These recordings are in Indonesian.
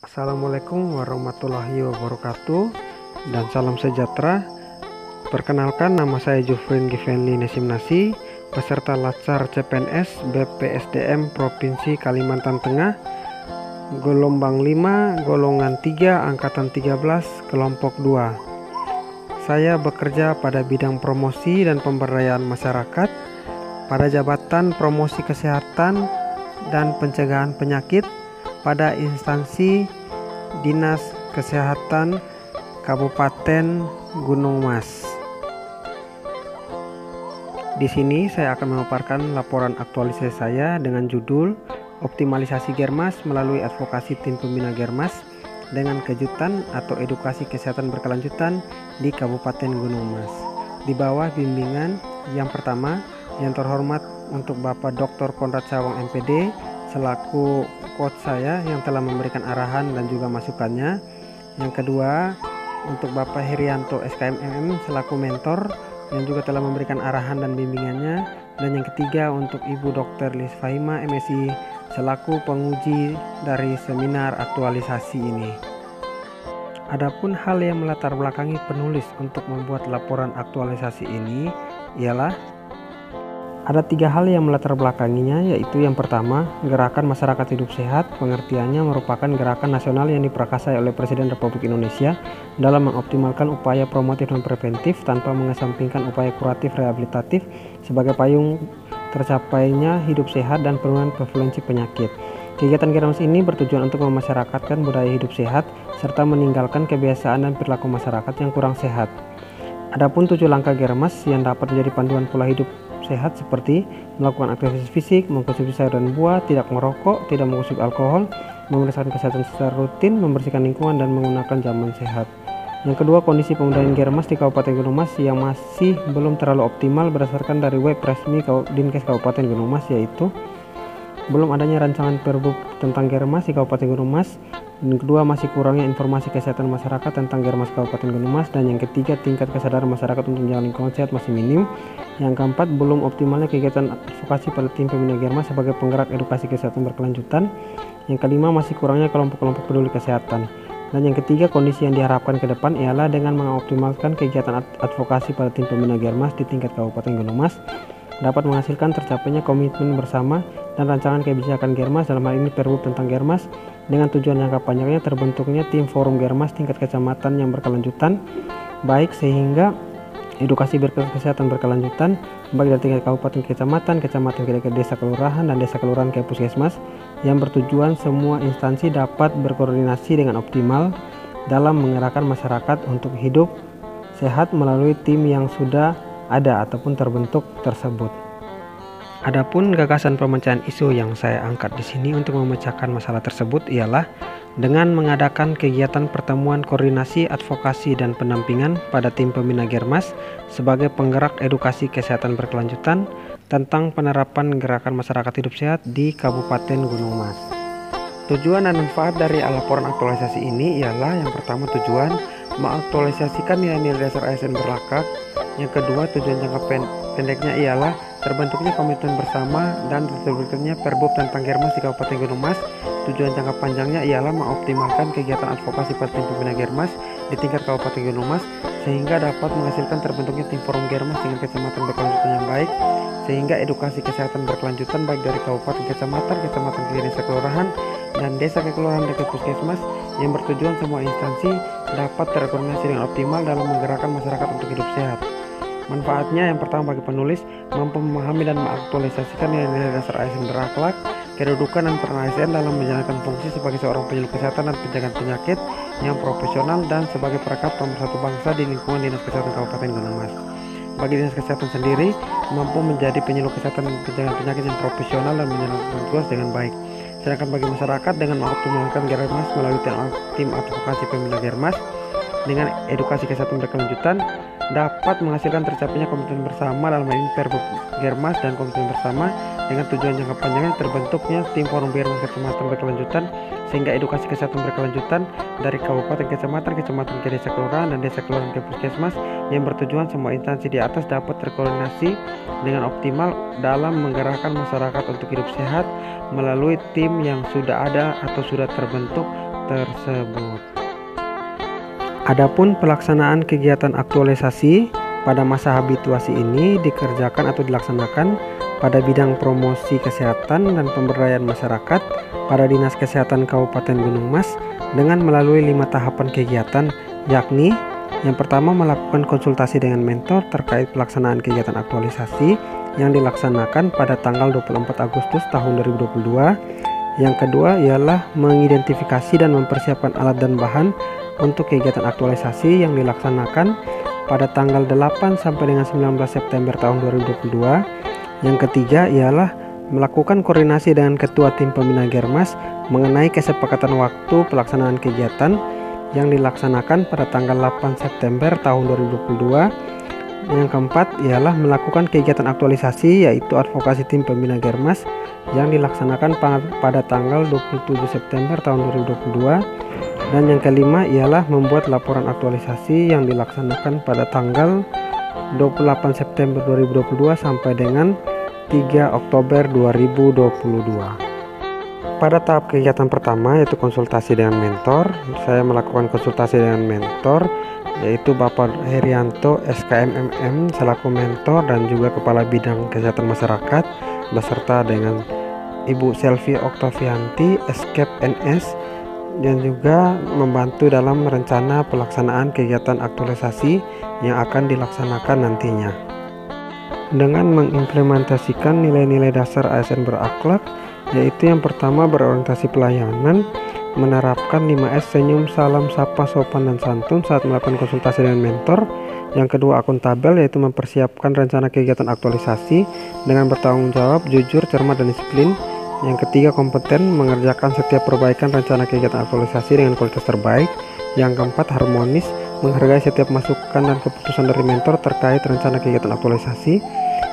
Assalamualaikum warahmatullahi wabarakatuh dan salam sejahtera. Perkenalkan, nama saya Jufrin Givenly Nesimnasi, peserta Latsar CPNS BPSDM Provinsi Kalimantan Tengah, gelombang 5, golongan 3, angkatan 13, kelompok 2. Saya bekerja pada bidang promosi dan pemberdayaan masyarakat pada jabatan promosi kesehatan dan pencegahan penyakit pada instansi Dinas Kesehatan Kabupaten Gunung Mas. Di sini saya akan memaparkan laporan aktualisasi saya dengan judul Optimalisasi Germas melalui advokasi tim pembina Germas dengan kejutan atau edukasi kesehatan berkelanjutan di Kabupaten Gunung Mas. Di bawah bimbingan yang pertama yang terhormat untuk Bapak Dr. Konrad Sawang MPD selaku coach saya yang telah memberikan arahan dan juga masukannya. Yang kedua untuk Bapak Herianto SKMMM selaku mentor yang juga telah memberikan arahan dan bimbingannya. Dan yang ketiga untuk Ibu Dr. Lis Fahima MSI selaku penguji dari seminar aktualisasi ini. Adapun hal yang melatar belakangi penulis untuk membuat laporan aktualisasi ini ialah ada 3 hal yang melatar belakanginya, yaitu yang pertama, gerakan masyarakat hidup sehat. Pengertiannya merupakan gerakan nasional yang diprakarsai oleh Presiden Republik Indonesia dalam mengoptimalkan upaya promotif dan preventif tanpa mengesampingkan upaya kuratif rehabilitatif sebagai payung tercapainya hidup sehat dan penurunan prevalensi penyakit. Kegiatan Germas ini bertujuan untuk memasyarakatkan budaya hidup sehat serta meninggalkan kebiasaan dan perilaku masyarakat yang kurang sehat. Adapun 7 langkah Germas yang dapat menjadi panduan pola hidup sehat seperti melakukan aktivitas fisik, mengkonsumsi sayur dan buah, tidak merokok, tidak mengkonsumsi alkohol, memeriksakan kesehatan secara rutin, membersihkan lingkungan, dan menggunakan jaman sehat. Yang kedua, kondisi pemberdayaan Germas di Kabupaten Gunung Mas yang masih belum terlalu optimal berdasarkan dari web resmi Dinkes Kabupaten Gunung Mas, yaitu belum adanya rancangan Perbup tentang Germas di Kabupaten Gunung Mas. Dan kedua, masih kurangnya informasi kesehatan masyarakat tentang Germas Kabupaten Gunung Mas. Dan yang ketiga, tingkat kesadaran masyarakat untuk menjaga lingkungan sehat masih minim. Yang keempat, belum optimalnya kegiatan advokasi pada tim pembina Germas sebagai penggerak edukasi kesehatan berkelanjutan. Yang kelima, masih kurangnya kelompok-kelompok peduli kesehatan. Dan yang ketiga, kondisi yang diharapkan ke depan ialah dengan mengoptimalkan kegiatan advokasi pada tim pembina Germas di tingkat Kabupaten Gunung Mas dapat menghasilkan tercapainya komitmen bersama dan rancangan kebijakan Germas, dalam hal ini Perbup tentang Germas, dengan tujuan jangka panjangnya terbentuknya tim forum Germas tingkat kecamatan yang berkelanjutan, baik sehingga edukasi kesehatan berkelanjutan baik dari tingkat kabupaten ke kecamatan ke desa kelurahan, dan desa kelurahan ke puskesmas, yang bertujuan semua instansi dapat berkoordinasi dengan optimal dalam menggerakkan masyarakat untuk hidup sehat melalui tim yang sudah ada ataupun terbentuk tersebut. Adapun gagasan pemecahan isu yang saya angkat di sini untuk memecahkan masalah tersebut ialah dengan mengadakan kegiatan pertemuan koordinasi, advokasi, dan pendampingan pada tim pembina Germas sebagai penggerak edukasi kesehatan berkelanjutan tentang penerapan gerakan masyarakat hidup sehat di Kabupaten Gunung Mas. Tujuan dan manfaat dari laporan aktualisasi ini ialah yang pertama, tujuan mengaktualisasikan nilai-nilai dasar ASN berlakak. Yang kedua, tujuan jangka pendeknya ialah terbentuknya komitmen bersama dan terbentuknya Perbup tentang Germas di Kabupaten Gunung Mas. Tujuan jangka panjangnya ialah mengoptimalkan kegiatan advokasi pada tim pembina Germas di tingkat Kabupaten Gunung Mas sehingga dapat menghasilkan terbentuknya tim forum Germas dengan kecamatan berkelanjutan yang baik, sehingga edukasi kesehatan berkelanjutan baik dari kabupaten kecamatan ke desa kelurahan, dan desa ke kelurahan dan ke puskesmas yang bertujuan semua instansi dapat terkoordinasi dengan optimal dalam menggerakkan masyarakat untuk hidup sehat. Manfaatnya yang pertama bagi penulis, mampu memahami dan mengaktualisasikan nilai-nilai dasar ASN berakhlak, kedudukan dan peran ASN dalam menjalankan fungsi sebagai seorang penyuluh kesehatan dan pencegahan penyakit yang profesional dan sebagai perekat pemersatu bangsa di lingkungan Dinas Kesehatan Kabupaten Gunung Mas. Bagi Dinas Kesehatan sendiri, mampu menjadi penyuluh kesehatan dan pencegahan penyakit yang profesional dan menjalankan tugas dengan baik. Sedangkan bagi masyarakat, dengan mengoptimalkan Germas melalui tim advokasi pembina Germas dengan edukasi kesehatan berkelanjutan dapat menghasilkan tercapainya komitmen bersama, dalam hal ini Perbup Germas dan komitmen bersama dengan tujuan jangka panjangnya terbentuknya tim forum Germas kecamatan berkelanjutan sehingga edukasi kesehatan berkelanjutan dari kabupaten kecamatan ke desa kelurahan, dan desa kelurahan ke puskesmas yang bertujuan semua instansi di atas dapat terkoordinasi dengan optimal dalam menggerakkan masyarakat untuk hidup sehat melalui tim yang sudah ada atau sudah terbentuk tersebut. Adapun pelaksanaan kegiatan aktualisasi pada masa habituasi ini dikerjakan atau dilaksanakan pada bidang promosi kesehatan dan pemberdayaan masyarakat pada Dinas Kesehatan Kabupaten Gunung Mas dengan melalui 5 tahapan kegiatan, yakni yang pertama melakukan konsultasi dengan mentor terkait pelaksanaan kegiatan aktualisasi yang dilaksanakan pada tanggal 24 Agustus tahun 2022. Yang kedua ialah mengidentifikasi dan mempersiapkan alat dan bahan untuk kegiatan aktualisasi yang dilaksanakan pada tanggal 8 sampai dengan 19 September tahun 2022. Yang ketiga ialah melakukan koordinasi dengan Ketua Tim Pembina Germas mengenai kesepakatan waktu pelaksanaan kegiatan yang dilaksanakan pada tanggal 8 September tahun 2022. Yang keempat ialah melakukan kegiatan aktualisasi yaitu advokasi Tim Pembina Germas yang dilaksanakan pada tanggal 27 September tahun 2022. Dan yang kelima ialah membuat laporan aktualisasi yang dilaksanakan pada tanggal 28 September 2022 sampai dengan 3 Oktober 2022. Pada tahap kegiatan pertama yaitu konsultasi dengan mentor, saya melakukan konsultasi dengan mentor yaitu Bapak Herianto SKMMM selaku mentor dan juga Kepala Bidang Kesehatan Masyarakat beserta dengan Ibu Selvi Oktavianti SKEP NS dan juga membantu dalam rencana pelaksanaan kegiatan aktualisasi yang akan dilaksanakan nantinya. Dengan mengimplementasikan nilai-nilai dasar ASN berakhlak, yaitu yang pertama berorientasi pelayanan, menerapkan 5S senyum, salam, sapa, sopan, dan santun saat melakukan konsultasi dengan mentor. Yang kedua akuntabel, yaitu mempersiapkan rencana kegiatan aktualisasi dengan bertanggung jawab, jujur, cermat, dan disiplin. Yang ketiga kompeten, mengerjakan setiap perbaikan rencana kegiatan aktualisasi dengan kualitas terbaik. Yang keempat harmonis, menghargai setiap masukan dan keputusan dari mentor terkait rencana kegiatan aktualisasi.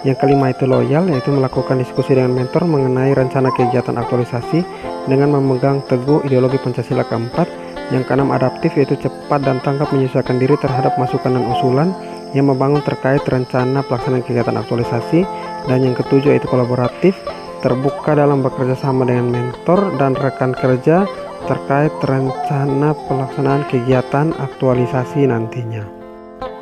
Yang kelima itu loyal, yaitu melakukan diskusi dengan mentor mengenai rencana kegiatan aktualisasi dengan memegang teguh ideologi Pancasila keempat. Yang keenam adaptif, yaitu cepat dan tanggap menyesuaikan diri terhadap masukan dan usulan yang membangun terkait rencana pelaksanaan kegiatan aktualisasi. Dan yang ketujuh yaitu kolaboratif, terbuka dalam bekerja sama dengan mentor dan rekan kerja terkait rencana pelaksanaan kegiatan aktualisasi nantinya.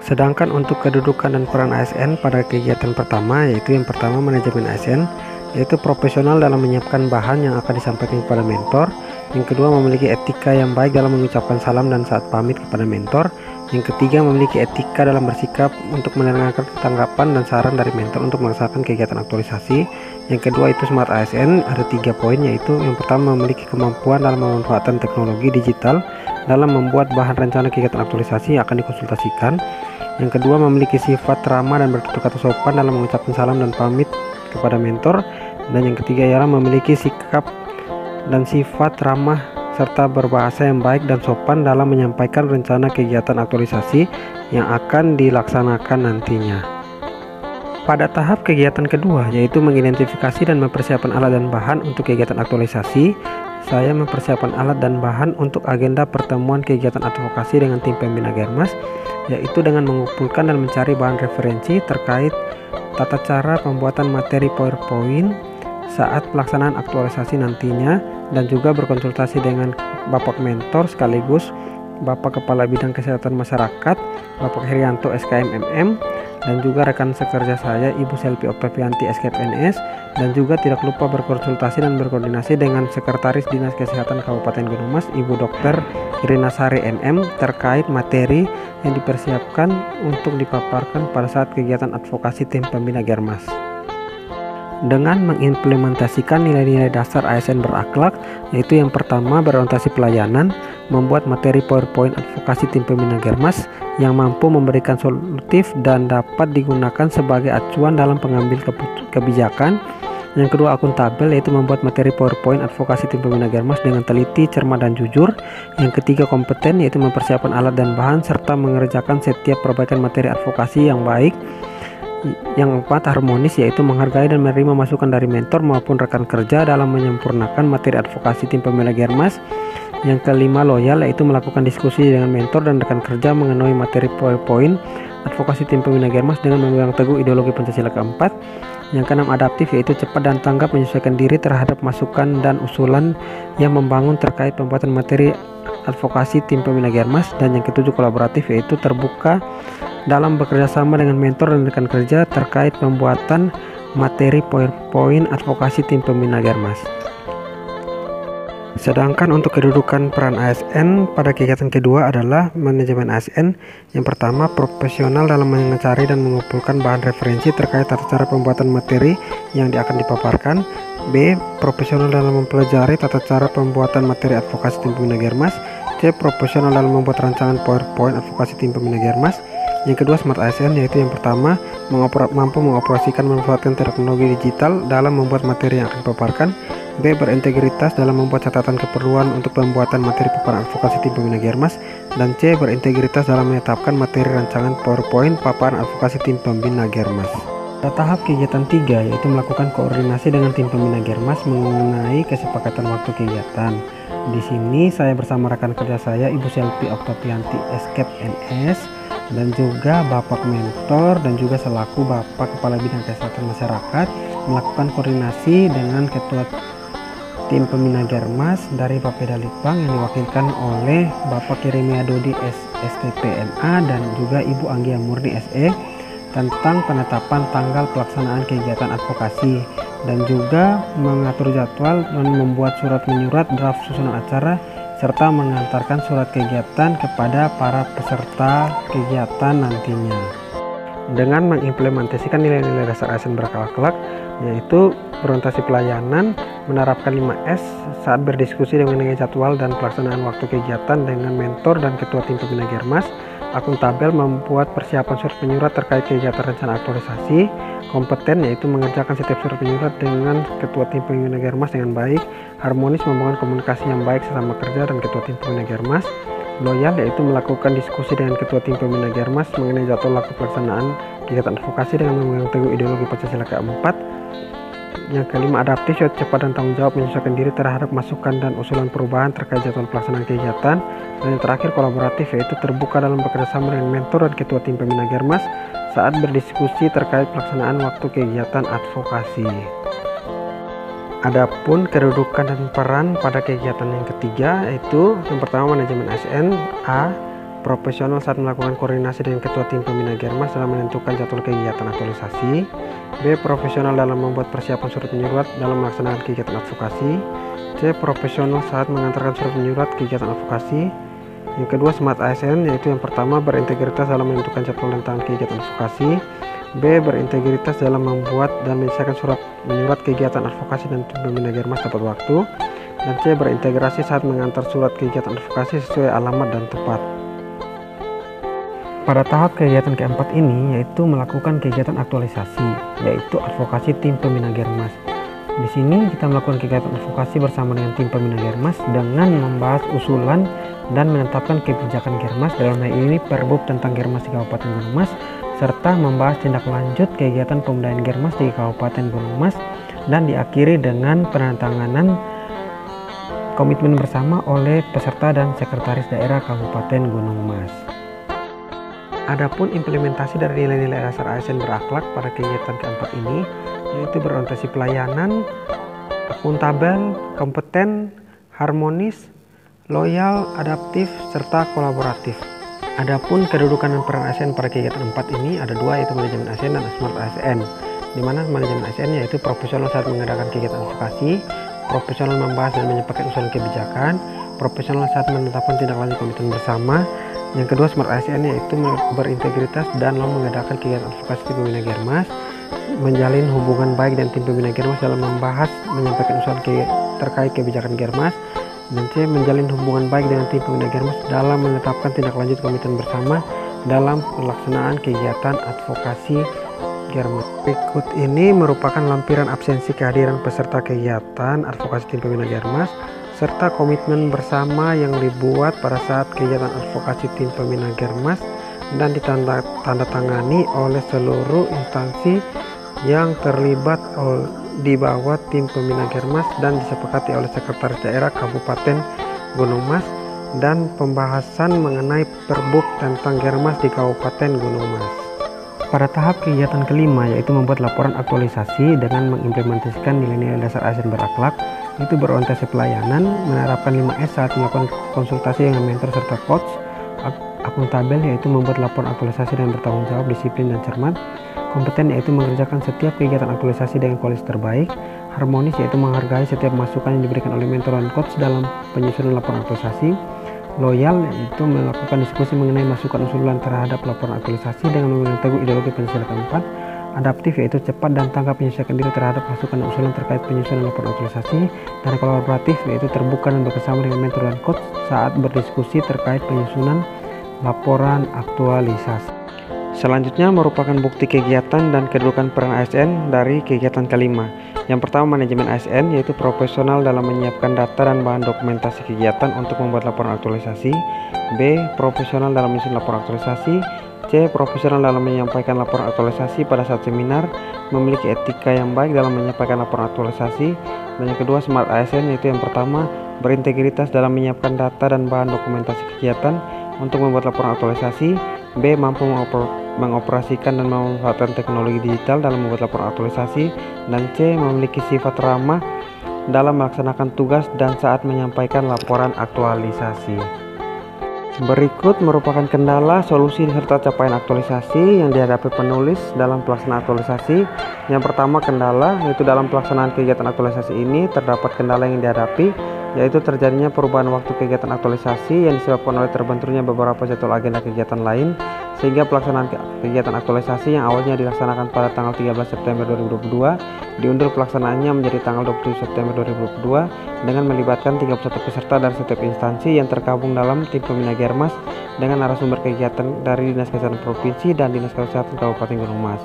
Sedangkan untuk kedudukan dan peran ASN pada kegiatan pertama, yaitu yang pertama manajemen ASN, yaitu profesional dalam menyiapkan bahan yang akan disampaikan kepada mentor. Yang kedua memiliki etika yang baik dalam mengucapkan salam dan saat pamit kepada mentor. Yang ketiga memiliki etika dalam bersikap untuk mendengarkan tanggapan dan saran dari mentor untuk melaksanakan kegiatan aktualisasi. Yang kedua itu smart ASN, ada 3 poin, yaitu yang pertama memiliki kemampuan dalam memanfaatkan teknologi digital dalam membuat bahan rencana kegiatan aktualisasi yang akan dikonsultasikan. Yang kedua memiliki sifat ramah dan bertutur kata sopan dalam mengucapkan salam dan pamit kepada mentor. Dan yang ketiga ialah memiliki sikap dan sifat ramah serta berbahasa yang baik dan sopan dalam menyampaikan rencana kegiatan aktualisasi yang akan dilaksanakan nantinya. Pada tahap kegiatan kedua, yaitu mengidentifikasi dan mempersiapkan alat dan bahan untuk kegiatan aktualisasi, saya mempersiapkan alat dan bahan untuk agenda pertemuan kegiatan advokasi dengan tim pembina Germas, yaitu dengan mengumpulkan dan mencari bahan referensi terkait tata cara pembuatan materi PowerPoint saat pelaksanaan aktualisasi nantinya, dan juga berkonsultasi dengan Bapak Mentor sekaligus Bapak Kepala Bidang Kesehatan Masyarakat Bapak Herianto SKMMM, dan juga rekan sekerja saya Ibu Selvi Oktavianti SKPNS, dan juga tidak lupa berkonsultasi dan berkoordinasi dengan Sekretaris Dinas Kesehatan Kabupaten Gunung Mas Ibu Dr. Irina Sari MM terkait materi yang dipersiapkan untuk dipaparkan pada saat kegiatan advokasi tim pembina Germas. Dengan mengimplementasikan nilai-nilai dasar ASN berakhlak, yaitu yang pertama berorientasi pelayanan, membuat materi PowerPoint advokasi tim pembina Germas yang mampu memberikan solutif dan dapat digunakan sebagai acuan dalam pengambil kebijakan. Yang kedua akuntabel, yaitu membuat materi PowerPoint advokasi tim pembina Germas dengan teliti, cermat, dan jujur. Yang ketiga kompeten, yaitu mempersiapkan alat dan bahan serta mengerjakan setiap perbaikan materi advokasi yang baik. Yang keempat harmonis, yaitu menghargai dan menerima masukan dari mentor maupun rekan kerja dalam menyempurnakan materi advokasi tim pembina Germas. Yang kelima loyal, yaitu melakukan diskusi dengan mentor dan rekan kerja mengenai materi PowerPoint advokasi tim pembina Germas dengan memegang teguh ideologi Pancasila keempat. Yang keenam adaptif, yaitu cepat dan tanggap menyesuaikan diri terhadap masukan dan usulan yang membangun terkait pembuatan materi advokasi tim pembina Germas. Dan yang ketujuh kolaboratif, yaitu terbuka dalam bekerja sama dengan mentor dan rekan kerja terkait pembuatan materi poin-poin advokasi tim pembina Germas. Sedangkan untuk kedudukan peran ASN pada kegiatan kedua adalah manajemen ASN. Yang pertama, profesional dalam mencari dan mengumpulkan bahan referensi terkait tata cara pembuatan materi yang akan dipaparkan. B. Profesional dalam mempelajari tata cara pembuatan materi advokasi tim pembina Germas. C. Profesional dalam membuat rancangan PowerPoint advokasi tim pembina Germas. Yang kedua, smart ASN, yaitu yang pertama, mampu mengoperasikan memanfaatkan teknologi digital dalam membuat materi yang akan dipaparkan. B. Berintegritas dalam membuat catatan keperluan untuk pembuatan materi paparan advokasi tim pembina Germas. Dan C. Berintegritas dalam menetapkan materi rancangan PowerPoint paparan advokasi tim pembina Germas. Pada tahap kegiatan 3, yaitu melakukan koordinasi dengan tim pembina Germas mengenai kesepakatan waktu kegiatan. Di sini saya bersama rekan kerja saya, Ibu Selvi Oktavianti Eskep NS, dan juga Bapak Mentor dan juga selaku Bapak Kepala Bidang Kesehatan Masyarakat melakukan koordinasi dengan Ketua Tim Pembina Germas dari Bapeda Litbang yang diwakilkan oleh Bapak Kiremia Dodi STPNA dan juga Ibu Anggia Murni SE tentang penetapan tanggal pelaksanaan kegiatan advokasi dan juga mengatur jadwal dan membuat surat menyurat draft susunan acara serta mengantarkan surat kegiatan kepada para peserta kegiatan nantinya. Dengan mengimplementasikan nilai-nilai dasar ASN berakhlak, yaitu orientasi pelayanan, menerapkan 5S saat berdiskusi mengenai jadwal dan pelaksanaan waktu kegiatan dengan mentor dan ketua tim pembina Germas, akuntabel membuat persiapan surat menyurat terkait kegiatan rencana aktualisasi, kompeten yaitu mengerjakan setiap surat menyurat dengan ketua tim pembina Germas dengan baik, harmonis membangun komunikasi yang baik sesama kerja dan ketua tim pembina Germas, loyal yaitu melakukan diskusi dengan ketua tim pembina Germas mengenai jadwal waktu pelaksanaan kegiatan advokasi dengan memegang teguh ideologi Pancasila keempat. Yang kelima adaptif, yaitu cepat dan tanggung jawab menyesuaikan diri terhadap masukan dan usulan perubahan terkait jadwal pelaksanaan kegiatan. Dan yang terakhir kolaboratif, yaitu terbuka dalam bekerjasama dengan mentor dan ketua tim pembina Germas saat berdiskusi terkait pelaksanaan waktu kegiatan advokasi. Adapun kedudukan dan peran pada kegiatan yang ketiga, yaitu yang pertama manajemen ASN. A. Profesional saat melakukan koordinasi dengan ketua tim pembina Germas dalam menentukan jadwal kegiatan aktualisasi. B. Profesional dalam membuat persiapan surat menyurat dalam melaksanakan kegiatan advokasi. C. Profesional saat mengantarkan surat menyurat kegiatan advokasi. Yang kedua smart ASN, yaitu yang pertama berintegritas dalam menentukan jadwal tentang kegiatan advokasi. B. Berintegritas dalam membuat dan menyelesaikan surat menyurat kegiatan advokasi dan tim pembina Germas tepat waktu. Dan C. Berintegrasi saat mengantar surat kegiatan advokasi sesuai alamat dan tepat. Pada tahap kegiatan keempat ini, yaitu melakukan kegiatan aktualisasi, yaitu advokasi tim pembina Germas. Di sini kita melakukan kegiatan advokasi bersama dengan tim pembina Germas dengan membahas usulan dan menetapkan kebijakan Germas, dalam hal ini Perbub tentang Germas di Kabupaten Gunung Mas, serta membahas tindak lanjut kegiatan pemberdayaan Germas di Kabupaten Gunung Mas, dan diakhiri dengan penandatanganan komitmen bersama oleh peserta dan sekretaris daerah Kabupaten Gunung Mas. Adapun implementasi dari nilai-nilai dasar ASN berakhlak pada kegiatan keempat ini, yaitu berorientasi pelayanan, akuntabel, kompeten, harmonis, loyal, adaptif, serta kolaboratif. Adapun kedudukan dan peran ASN pada kegiatan 4 ini ada dua, yaitu manajemen ASN dan smart ASN. Di mana manajemen ASN yaitu profesional saat mengadakan kegiatan advokasi, profesional membahas dan menyampaikan usulan kebijakan, profesional saat menetapkan tindak lanjut komitmen bersama. Yang kedua smart ASN yaitu berintegritas dan mengadakan kegiatan advokasi tim pembina Germas, menjalin hubungan baik dengan tim pembina Germas dalam membahas menyampaikan usulan terkait kebijakan Germas. Dan C. Menjalin hubungan baik dengan tim pembina Germas dalam menetapkan tindak lanjut komitmen bersama dalam pelaksanaan kegiatan advokasi Germas. Berikut ini merupakan lampiran absensi kehadiran peserta kegiatan advokasi tim pembina Germas serta komitmen bersama yang dibuat pada saat kegiatan advokasi tim pembina Germas dan ditandatangani oleh seluruh instansi yang terlibat di bawah tim pembina Germas dan disepakati oleh Sekretaris Daerah Kabupaten Gunung Mas, dan pembahasan mengenai Perbub tentang Germas di Kabupaten Gunung Mas. Pada tahap kegiatan kelima, yaitu membuat laporan aktualisasi dengan mengimplementasikan nilai-nilai dasar ASN berakhlak, itu berorientasi pelayanan, menerapkan 5S saat melakukan konsultasi dengan mentor serta coach, akuntabel yaitu membuat laporan aktualisasi dengan bertanggung jawab, disiplin dan cermat, kompeten yaitu mengerjakan setiap kegiatan aktualisasi dengan kualitas terbaik, harmonis yaitu menghargai setiap masukan yang diberikan oleh mentor dan coach dalam penyusunan laporan aktualisasi, loyal yaitu melakukan diskusi mengenai masukan usulan terhadap laporan aktualisasi dengan memegang teguh ideologi Pancasila keempat, adaptif yaitu cepat dan tanggap menyesuaikan diri terhadap masukan dan usulan terkait penyusunan laporan aktualisasi, dan kolaboratif yaitu terbuka dan bekerjasama dengan mentor dan coach saat berdiskusi terkait penyusunan laporan aktualisasi. Selanjutnya merupakan bukti kegiatan dan kedudukan peran ASN dari kegiatan kelima. Yang pertama, manajemen ASN yaitu profesional dalam menyiapkan data dan bahan dokumentasi kegiatan untuk membuat laporan aktualisasi. B. Profesional dalam menyusun laporan aktualisasi. C. Profesional dalam menyampaikan laporan aktualisasi pada saat seminar, memiliki etika yang baik dalam menyampaikan laporan aktualisasi. Dan yang kedua, smart ASN yaitu yang pertama, berintegritas dalam menyiapkan data dan bahan dokumentasi kegiatan untuk membuat laporan aktualisasi. B. Mampu mengoperasikan dan memanfaatkan teknologi digital dalam membuat laporan aktualisasi. Dan C. Memiliki sifat ramah dalam melaksanakan tugas dan saat menyampaikan laporan aktualisasi. Berikut merupakan kendala, solusi, serta capaian aktualisasi yang dihadapi penulis dalam pelaksanaan aktualisasi. Yang pertama, kendala yaitu dalam pelaksanaan kegiatan aktualisasi ini terdapat kendala yang dihadapi, yaitu terjadinya perubahan waktu kegiatan aktualisasi yang disebabkan oleh terbenturnya beberapa jadwal agenda kegiatan lain, sehingga pelaksanaan kegiatan aktualisasi yang awalnya dilaksanakan pada tanggal 13 September 2022 diundur pelaksanaannya menjadi tanggal 27 September 2022 dengan melibatkan 31 peserta dari setiap instansi yang tergabung dalam tim pembina Germas dengan narasumber kegiatan dari Dinas Kesehatan Provinsi dan Dinas Kesehatan Kabupaten Gunung Mas.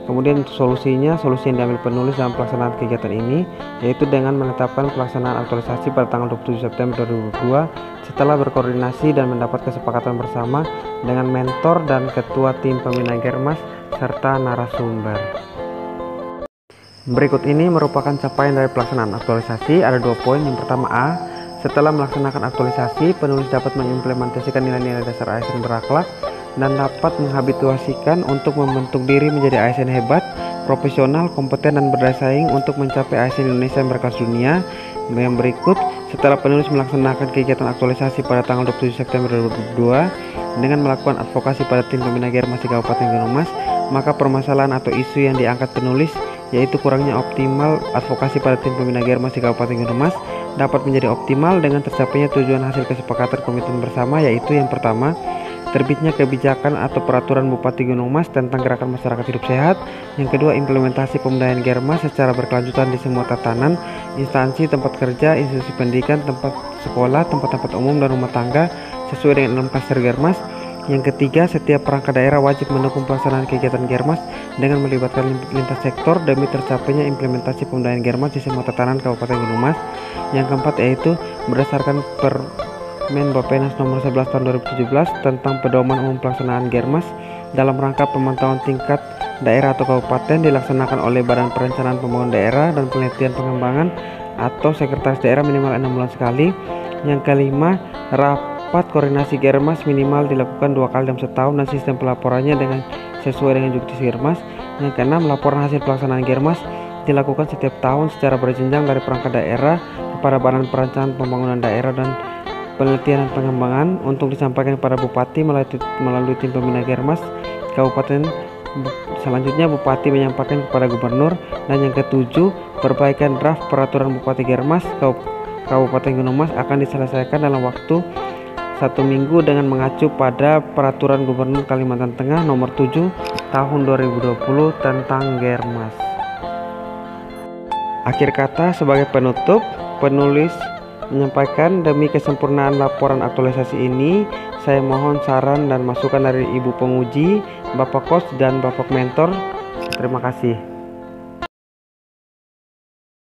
Kemudian solusi yang diambil penulis dalam pelaksanaan kegiatan ini yaitu dengan menetapkan pelaksanaan aktualisasi pada tanggal 27 September 2022 setelah berkoordinasi dan mendapat kesepakatan bersama dengan mentor dan ketua tim pembina Germas serta narasumber. Berikut ini merupakan capaian dari pelaksanaan aktualisasi. Ada 2 poin. Yang pertama, A. Setelah melaksanakan aktualisasi, penulis dapat mengimplementasikan nilai-nilai dasar ASN berakhlak dan dapat menghabituasikan untuk membentuk diri menjadi ASN hebat, profesional, kompeten, dan berdaya saing untuk mencapai ASN Indonesia yang berkelas dunia. Yang berikut, setelah penulis melaksanakan kegiatan aktualisasi pada tanggal 27 September 2022 dengan melakukan advokasi pada tim pembina Germas di Kabupaten Gunung Mas, maka permasalahan atau isu yang diangkat penulis yaitu kurangnya optimal advokasi pada tim pembina Germas di Kabupaten Gunung Mas dapat menjadi optimal dengan tercapainya tujuan hasil kesepakatan komitmen bersama, yaitu yang pertama, terbitnya kebijakan atau peraturan Bupati Gunung Mas tentang gerakan masyarakat hidup sehat. Yang kedua, implementasi pemberdayaan Germas secara berkelanjutan di semua tatanan, instansi, tempat kerja, institusi pendidikan, tempat sekolah, tempat-tempat umum dan rumah tangga sesuai dengan 6 klaster Germas. Yang ketiga, setiap perangkat daerah wajib mendukung pelaksanaan kegiatan Germas dengan melibatkan lintas sektor demi tercapainya implementasi pemberdayaan Germas di semua tatanan Kabupaten Gunung Mas. Yang keempat, yaitu berdasarkan Permen Bappenas nomor 11 tahun 2017 tentang pedoman umum pelaksanaan Germas dalam rangka pemantauan tingkat daerah atau kabupaten dilaksanakan oleh Badan Perencanaan Pembangunan Daerah dan Penelitian Pengembangan atau Sekretaris Daerah minimal 6 bulan sekali. Yang kelima, rapat koordinasi Germas minimal dilakukan 2 kali dalam setahun dan sistem pelaporannya sesuai dengan juknis Germas. Yang keenam, laporan hasil pelaksanaan Germas dilakukan setiap tahun secara berjenjang dari perangkat daerah kepada Badan Perencanaan Pembangunan Daerah dan Penelitian dan Pengembangan untuk disampaikan kepada Bupati melalui tim pembina Germas Kabupaten. Selanjutnya Bupati menyampaikan kepada Gubernur. Dan yang ketujuh, perbaikan draft peraturan Bupati Germas Kabupaten Gunung Mas akan diselesaikan dalam waktu 1 minggu dengan mengacu pada Peraturan Gubernur Kalimantan Tengah nomor 7 tahun 2020 tentang Germas. Akhir kata, sebagai penutup, penulis menyampaikan demi kesempurnaan laporan aktualisasi ini, saya mohon saran dan masukan dari Ibu Penguji, Bapak Kos, dan Bapak Mentor. Terima kasih.